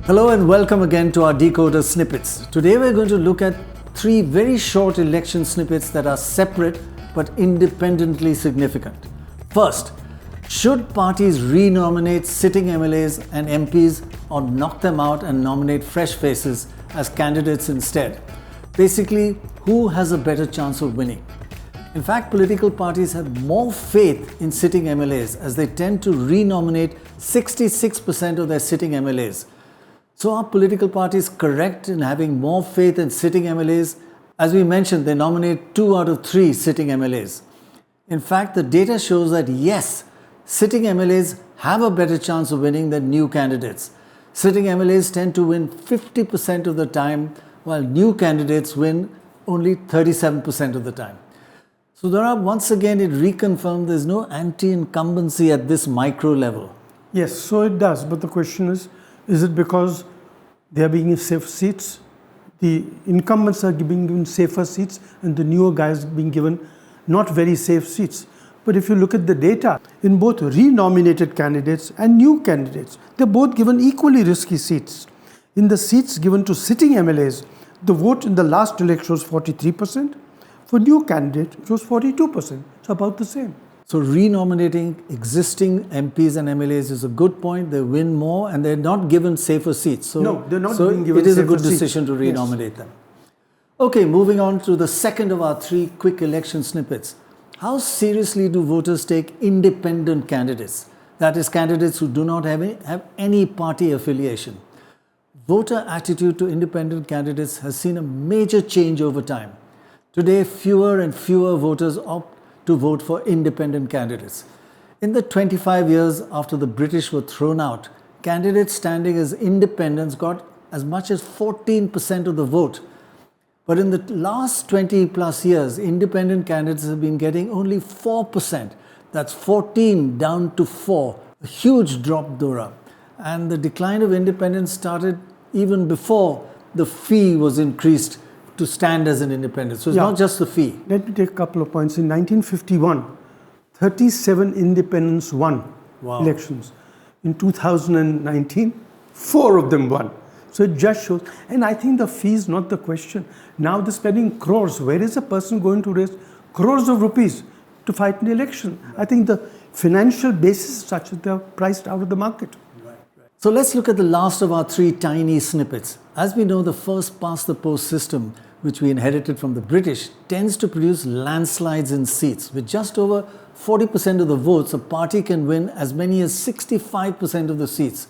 Hello and welcome again to our deKoder snippets. Today we're going to look at three very short election snippets that are separate but independently significant. First, should parties re-nominate sitting MLAs and MPs or knock them out and nominate fresh faces as candidates instead? Basically, who has a better chance of winning? In fact, political parties have more faith in sitting MLAs as they tend to re-nominate 66% of their sitting MLAs. So are political parties correct in having more faith in sitting MLAs? As we mentioned, they nominate 2 out of 3 sitting MLAs. In fact, the data shows that yes, sitting MLAs have a better chance of winning than new candidates. Sitting MLAs tend to win 50% of the time, while new candidates win only 37% of the time. So Dorab, once again, it reconfirmed there's no anti-incumbency at this micro level. Yes, so it does. But the question is it because they are being given safe seats? The incumbents are being given safer seats and the newer guys being given not very safe seats. But if you look at the data, in both re-nominated candidates and new candidates, they're both given equally risky seats. In the seats given to sitting MLAs, the vote in the last election was 43%. For new candidates, it was 42%. It's about the same. So re-nominating existing MPs and MLAs is a good point. They win more and they're not given safer seats. So, no, they're not being given it is safer a good seats. decision to re-nominate them. Okay, moving on to the second of our 3 quick election snippets. How seriously do voters take independent candidates? That is, candidates who do not have any party affiliation. Voter attitude to independent candidates has seen a major change over time. Today, fewer and fewer voters opt to vote for independent candidates. In the 25 years after the British were thrown out, candidates standing as independents got as much as 14% of the vote. But in the last 20 plus years, independent candidates have been getting only 4%. That's 14 down to 4. A huge drop, Dorab. And the decline of independence started even before the fee was increased to stand as an independent. So it's not just the fee. Let me take a couple of points. In 1951, 37 independents won elections. In 2019, 4 of them won. So it just shows. And I think the fee is not the question. Now they're spending crores. Where is a person going to raise crores of rupees to fight an election? I think the financial basis is such that they're priced out of the market. So let's look at the last of our 3 tiny snippets. As we know, the first past the post system, which we inherited from the British, tends to produce landslides in seats. With just over 40% of the votes, a party can win as many as 65% of the seats.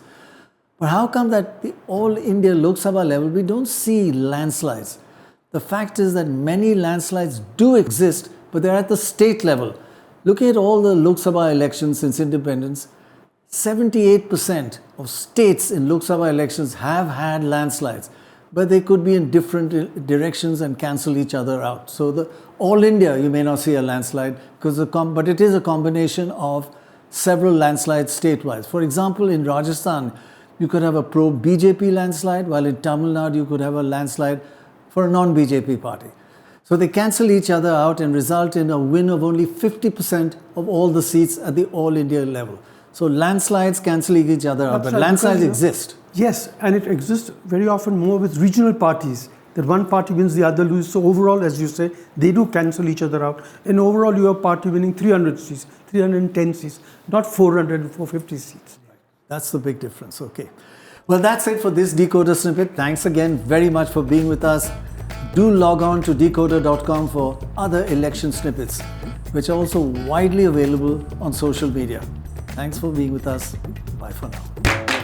But how come that at the All India Lok Sabha level, we don't see landslides? The fact is that many landslides do exist, but they're at the state level. Looking at all the Lok Sabha elections since independence, 78% of states in Lok Sabha elections have had landslides, but they could be in different directions and cancel each other out. So the All India, you may not see a landslide, but it is a combination of several landslides statewide. For example, in Rajasthan, you could have a pro-BJP landslide, while in Tamil Nadu, you could have a landslide for a non-BJP party. So they cancel each other out and result in a win of only 50% of all the seats at the All India level. So landslides cancelling each other out, but landslides exist. Yes, and it exists very often more with regional parties, that one party wins, the other loses. So overall, as you say, they do cancel each other out. And overall, you have a party winning 300 seats, 310 seats, not 400 and 450 seats. That's the big difference. Okay. Well, that's it for this deKoder snippet. Thanks again very much for being with us. Do log on to deKoder.com for other election snippets, which are also widely available on social media. Thanks for being with us. Bye for now.